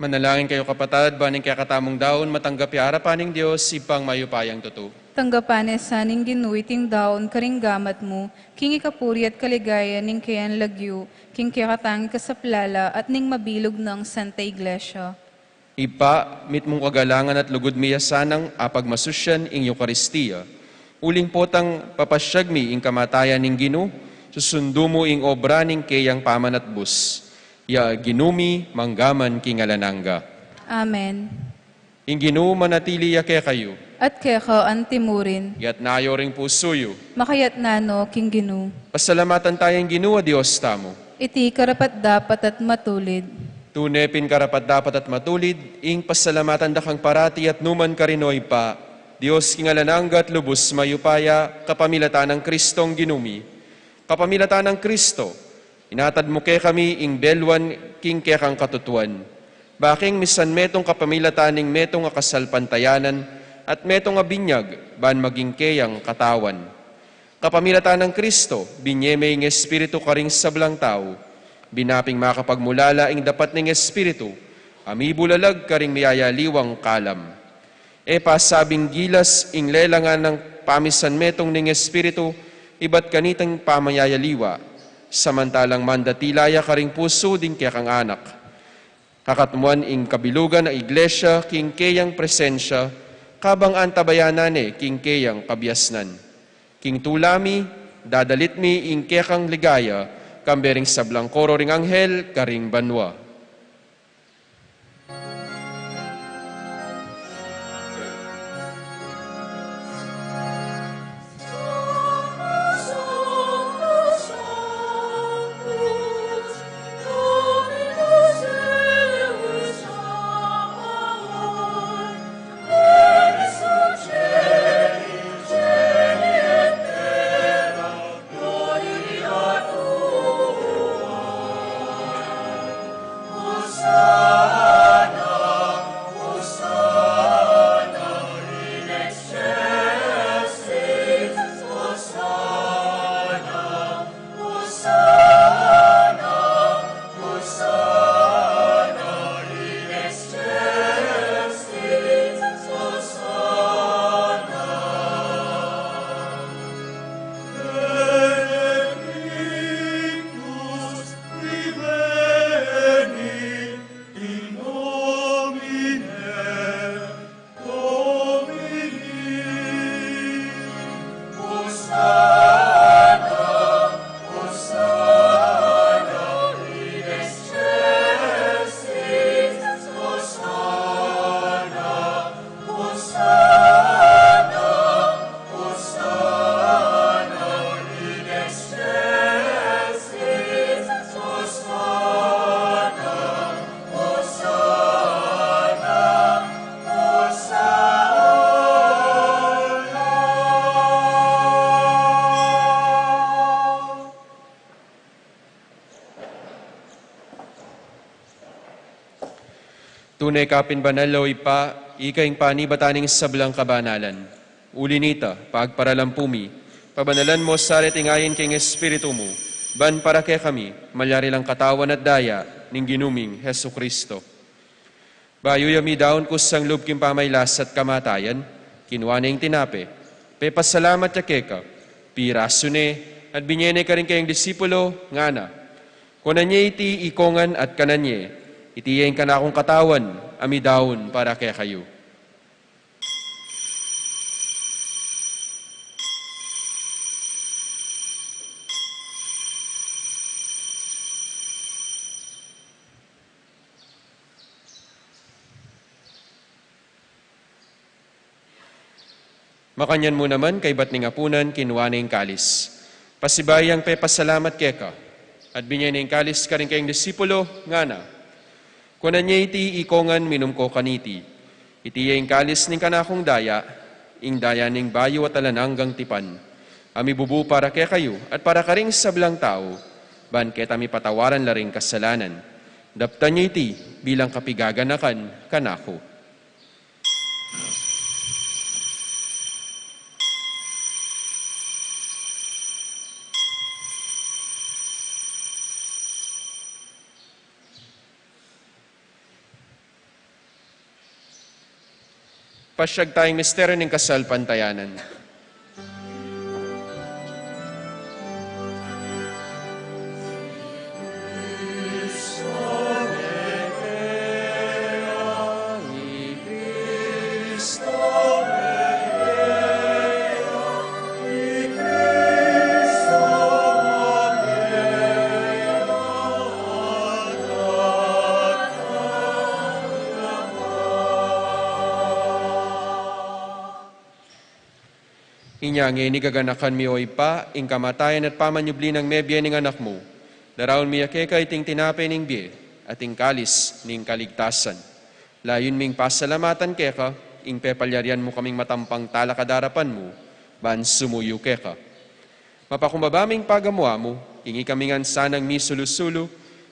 Manalangin kayo kapatad, baning kaya katamong daon, matanggapi harapaning Diyos, ipang mayupayang tuto. Tanggapanes saning ginuiting daon karing gamat mo, king ikapuri at kaligaya ning kayan lagyo, king kaya katangi kasaplala at ning mabilog ng Santa Iglesia. Ipa, mit mong kagalangan at lugod miya sanang apag masusyan ing Eucharistia. Uling potang papasyag mi ing kamatayan ning Ginu, susundo mo ing obra ning kayang paman at bus. Ya ginumi manggaman kingalananga. Amen. Ing Ginu manatili ya kaya kayo. At keka antimurin, Yat nayo ring pusuyo. makayat nano king ginu. Pasalamatan tayong Ginu a Diyos tamo. Iti karapat dapat at matulid. Tunepin karapat dapat at matulid, ing pasalamatan dakang parati at numan karinoy pa, Diyos kingalananga at lubos mayupaya, kapamilatan ng Kristong ginumi. Kapamilatan ng Kristo, inatad mo kay kami ing belwan king kekang katutuan. Baking misan metong kapamilataning metong akasalpantayanan at metong abinyag, ban maging keyang katawan. Kapamilatan ng Kristo, binyeme ing Espiritu karing sablang tao, binaping makapagmulala ing dapat ning Espiritu, amibulalag karing miyayaliwang kalam. E pasabing gilas ing lelangan ng pamisan metong ning Espiritu, iba't kanitang pamayayaliwa, samantalang mandatilaya karing puso din kaya kang anak. Kakatmuan ing kabilugan na iglesia, king keyang presensya, kabang antabayanane, king keyang kabiasnan. King tulami, dadalit mi ing kekang ligaya, kambering sablang koro ring anghel, karing banwa. Tunay kapinbanal pa, ikaing panibataning sablang kabanalan. Ulinita, pagparalampumi, pabanalan mo sa tingayin king Espiritu mo, ban para kay kami, malyari lang katawan at daya, ning ginuming Hesu Kristo. Bayo yami daon kusang loob kim pamaylas at kamatayan, kinuha na yung tinape, pepasalamat ya keka, piraso ne, at binyene ka rin kayong disipulo, nga na. Kunanye iti ikongan at kananye, itiyain ka na akong katawan, amidawon para kaya kayo. Makanyan mo naman kay ba't ningapunan kinuha na yung kalis. Pasibayang pepasalamat keka, at binyan na yung kalis ka rin kayong disipulo, nga na. Kunan niya iti ikongan minum ko kaniti. Iti yung kalis ning kanakong daya, ing daya ning bayo at alananggang tipan. Ami bubu para kaya kayo, at para karing sablang tao, ban ket ami patawaran la ring kasalanan. Daptan niya iti bilang kapigaganakan kanako. Pasyag tayong misteryo ng kasal pantayanan. Inyang inigaganakan mi oy pa, ing kamatayan at pamanyubli ng mebye ning anak mo. Daraon mi akeka iting tinapay ning bie, at ing kalis ning kaligtasan. Layon ming pasalamatan keka, ing pepalyarian mo kaming matampang talakadarapan mo, ban sumuyo keka. Mapakumbabaming pagamwa mo, ingi kaming sanang mi sulusulu,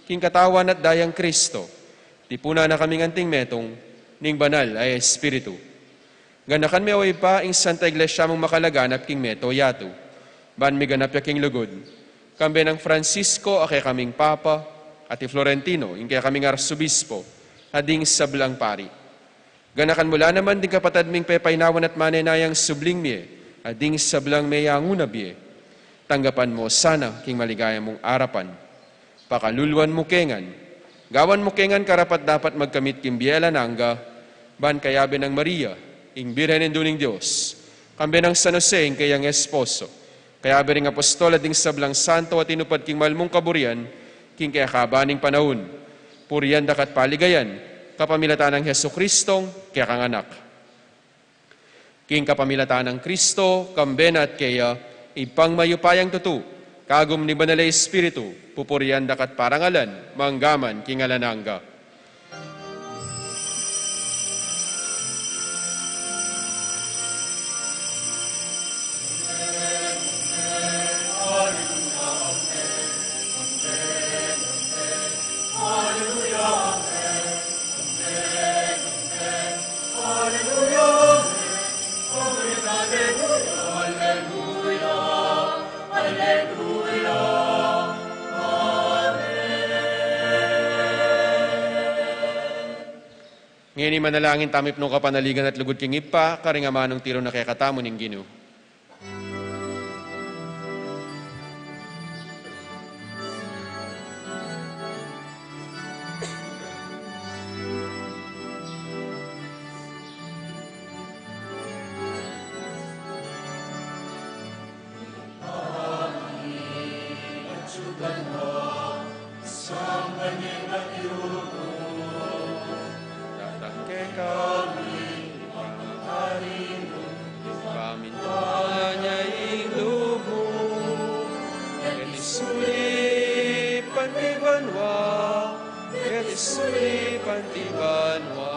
king katawan at dayang Kristo. Tipuna na kaming anting metong, ning banal ay Espiritu. Ganakan mi away pa ing Santa Iglesia mong makalaganap king meto yato. Ban mi ganap ya king lugod. Kambe ng Francisco ake kaming Papa, at Florentino ing kaya kaming Arsobispo, ading sablang pari. Ganakan mula naman ding kapatad ming pepaynawan at manenayang subling miye, ading sablang mayanguna biye. Tanggapan mo sana king maligaya mong arapan. Pakaluluan mo kengan. Gawan mo kengan karapat dapat magkamit king biela nangga, ban kayabe ng Maria, ing Birhen Duning Diyos, kambe ng San Jose, ing kayang esposo, kaya bering apostol at ding sablang santo at inupad king malmong kaburian, king kaya kabaning panahon, puriyan dakat paligayan, kapamilatan ng Hesu Kristong, kaya kang anak. King kapamilatan ng Kristo, kambe na at kaya, ipang mayupayang tutu, kagum ni Banalay Espiritu, pupuriyan dakat parangalan, manggaman king alanangga. Ngayon manalangin tamip nung kapanaligan at lugod king ipa, karingamanong tiro na kaya katamo ning Ginoo. Tatangke kami, pangahari mo, pamintanya ilumo, Elisuri pantibanwa, Elisuri pantibanwa,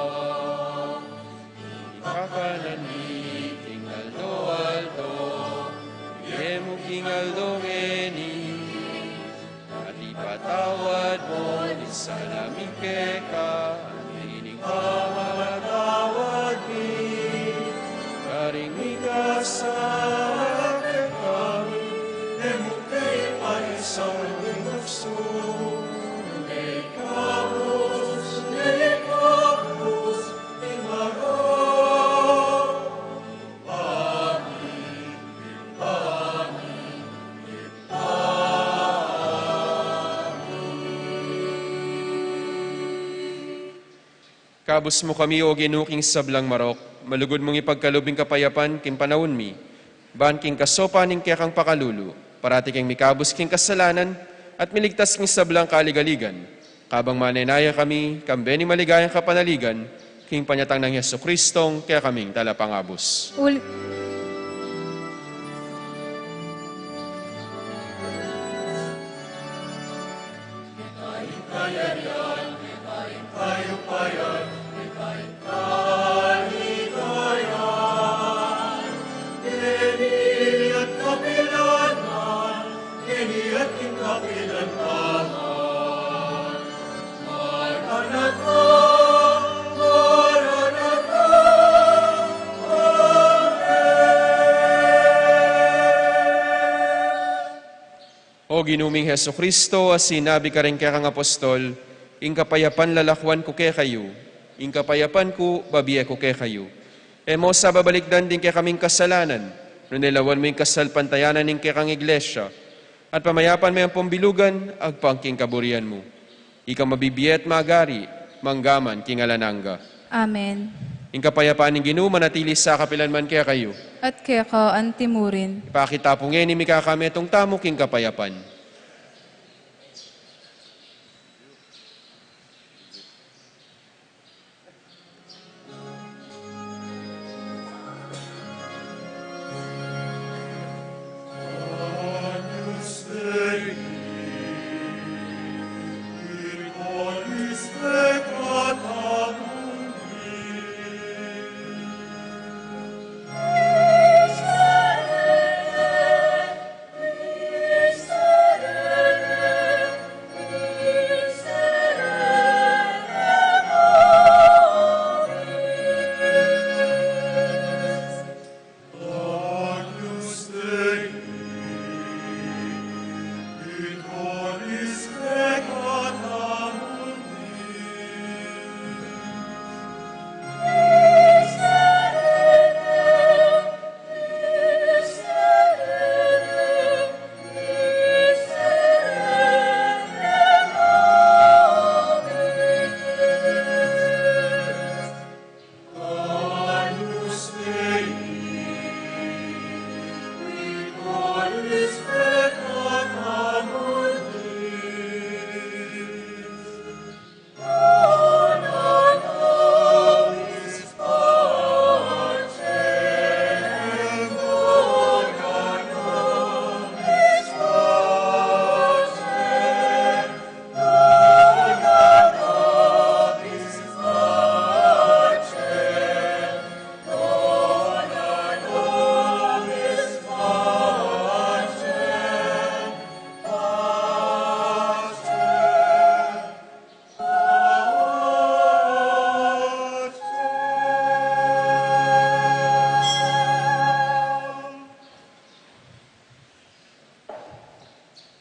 Ipakanan king aldo aldo, Yemo king aldo ngeni, at ipatawad mo di sa lamig keka, Tining pamatawad mi, karing ikasa kami, emukay ay isang lingupso, ngay kapos, imarap, Kabus mo kami o ginuking sablang marok, malugod mong ipagkalubing kapayapan, kin panahon mi, ban king kasopaning kaya kang pakalulu, parati king mikabus king kasalanan, at miligtas king sablang kaligaligan. Kabang manenaya kami, kambeni maligayang kapanaligan, king panyatang ng Yesu Kristong, kaya kaming talapangabos. O ginuming Heso Kristo, as sinabi ka rin kaya kang apostol, ing kapayapan lalakwan ko kaya kayo, ing kapayapan ko babiye ko kaya kayo. E mo sa babalikdan din kaya kaming kasalanan, no nilawan mo yung kasalpantayanan ng kaya kang iglesia, at pamayapan mo yung pambilugan, agpangking kaburian mo. Ikaw mabibiyet magari, manggaman king alananga. Amen. Ing kapayapaan ng Ginoo manatili sa kapilanman kaya kayo. At kaya ka antimurin. Ipakitapong ni mikakametong tamo king kapayapan.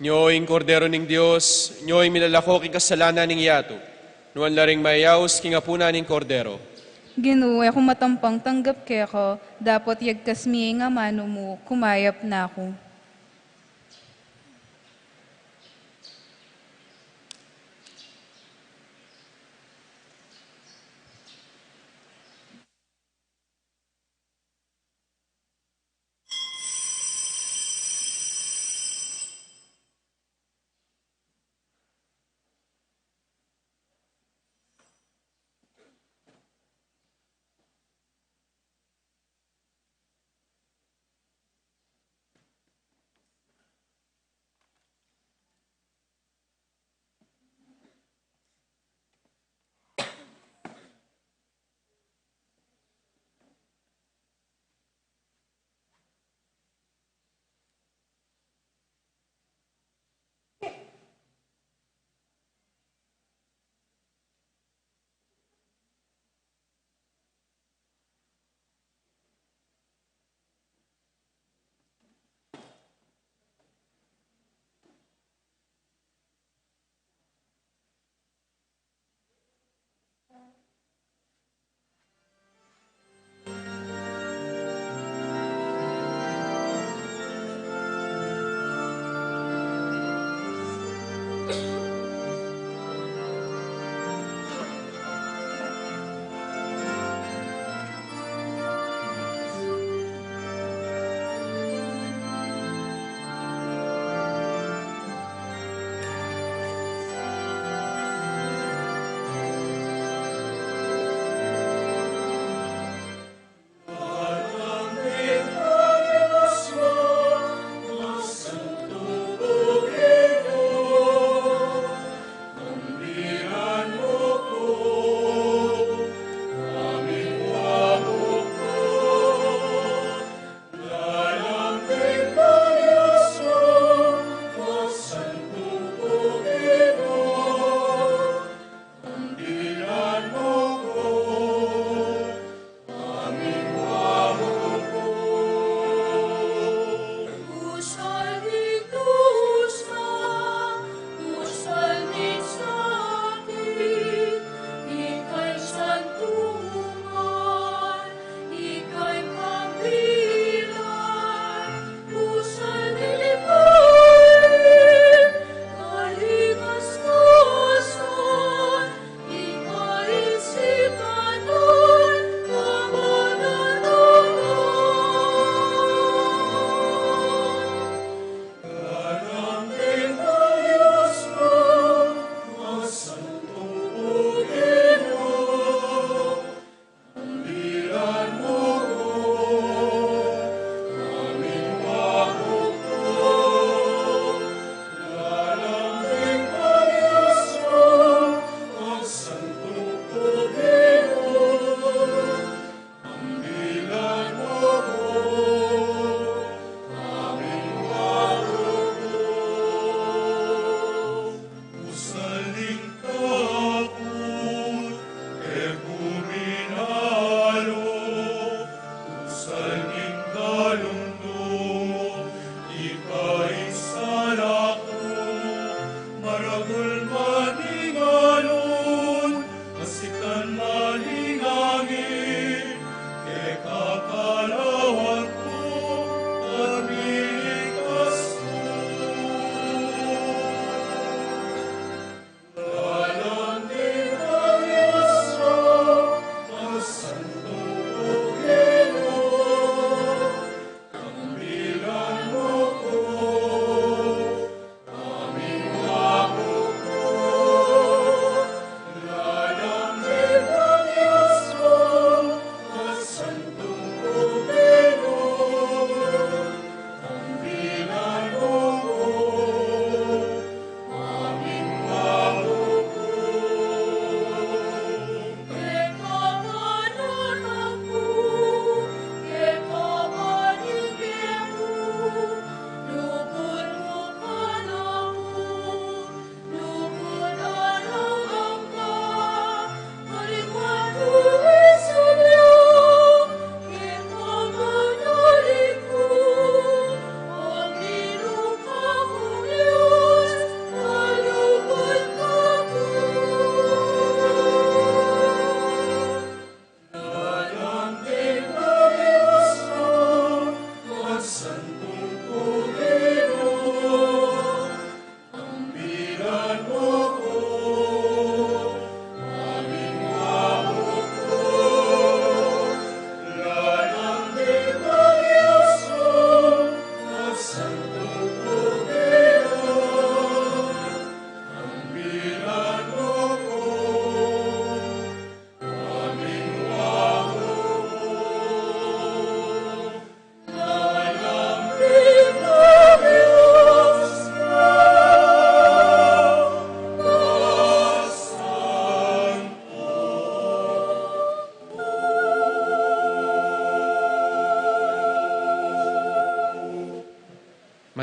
Nyoing kordero ning Dios, nyoing milalako king kasalanan ning yato. Nuan laring mayaws king apuna ning kordero. Ginoo, ako matampang tanggap kaya ko, dapat yagkas mi nga mano mo, kumayap na ako.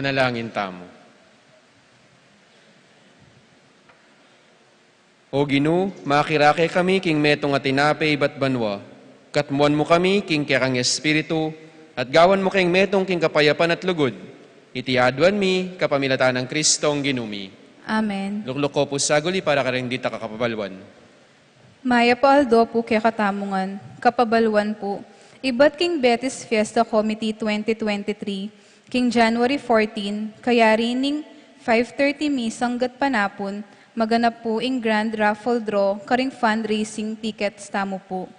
Manalangin tamo. O Ginu, makirake kami king metong at tinape iba't banwa, katmuan mo kami king kerang espiritu, at gawan mo king metong king kapayapan at lugod. Itiaduan mi, kapamilatan ng Kristong ginumi. Amen. Lukluk ko po saguli para kareng di kakapabalwan. Maya pa aldo po kaya katamungan, kapabalwan po. Iba't King Betis Fiesta Committee 2023, King January 14, kaya rining 5:30 misang gat panapon, maganap po ing grand raffle draw, karing fundraising tickets tamo po.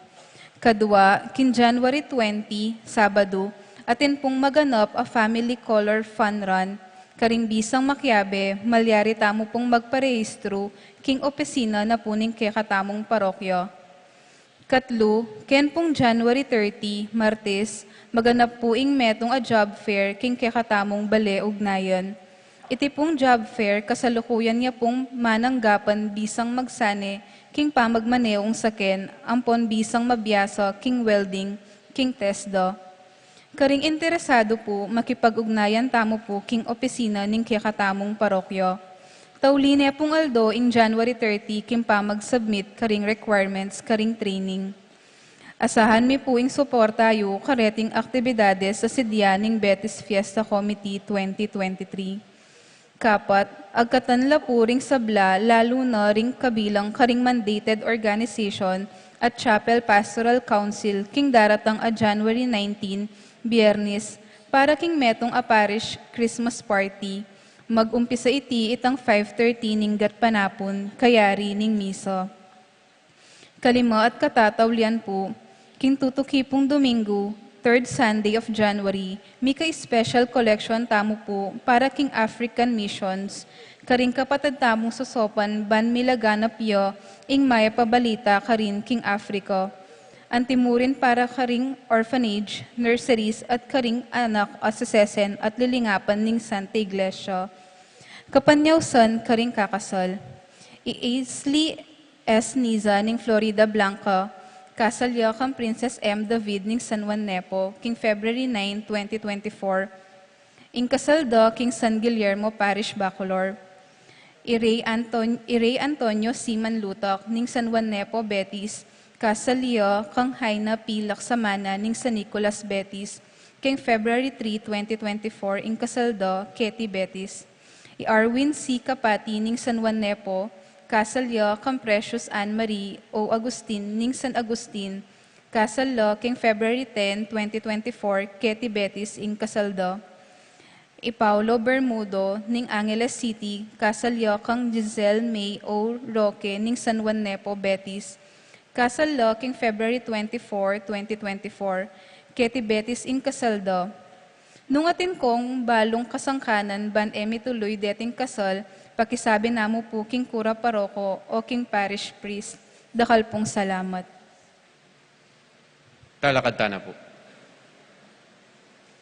Kadua, King January 20, Sabado, atin pong maganap a family color fun run, karing bisang makyabe, malyari tamo pong magparehistro, king opisina na puning kaya katamong parokyo. Katlo, ken pong January 30, Martes, maganap po ing metong a job fair king kaya katamong bale ugnayan. Iti pong job fair, kasalukuyan niya pong mananggapan bisang magsane, king pamagmaneong saken, ampon bisang mabiyasa, king welding, king tesdo. Karing interesado po, makipag-ugnayan tamo po king opisina ning kiyakatamong parokyo. Tauli niya pong aldo in January 30, king pamag-submit karing requirements, karing training. Asahan mi po ing suportayo kareting aktibidades sa sidyaning Betis Fiesta Committee 2023. Kapat, agkatanla po ring sabla, lalo na ring kabilang karing mandated organization at Chapel Pastoral Council king daratang a January 19, Biyernes, para king metong a parish Christmas party. Mag-umpisa iti itang 5:30 ning gat panapon, kayari ning misa. Kalima at katatawlian po, king tutuki pong Domingo, 3rd Sunday of January, mika special collection tamo po para king African missions, karing kapatid tamong sosopan ban milagana piyo, ing maya pabalita karin king Africa. Antimurin para karing orphanage, nurseries at karing anak asasesen at lilingapan ning Santa Iglesia. Kapanyawsan karing kakasal. I-Aisley S. Niza ning Florida Blanca, kasalya kang Princess M. David ning San Juan Nepo, king February 9, 2024. Ing kasalda king San Guillermo Parish Bacolor. Iray Antonio Siman Lutak ning San Juan Nepo Betis, kasalya kang Haina P. Laksamana ning San Nicolas Betis, king February 3, 2024. Ing kasalda Ketty Betis. I-Arwin C. Kapati ning San Juan Nepo, kasalya kang Precious Anne Marie O. Agustin ning San Agustin, kasalya king February 10, 2024, Ketty Betis ing kasalda. I-Paulo Bermudo ning Angeles City, kasalya kang Giselle May O. Roque ning San Juan Nepo Betis, kasalya king February 24, 2024, Ketty Betis ing kasalda. Nung atin kong balong kasangkanan ban emi tuloy deting kasal, pakisabi namo po king kura paroko o king parish priest. Dakal pong salamat. Talakad na po.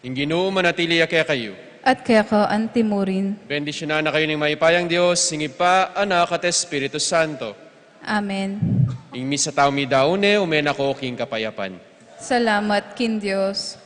Ing Ginoo manatili kaya kayo. At kaya ka antimurin. Bendisyonan na kayo ng maipayang Diyos, singip pa, anak at Espiritu Santo. Amen. Ing misa tao mi daune, umen ako king kapayapan. Salamat kin Diyos.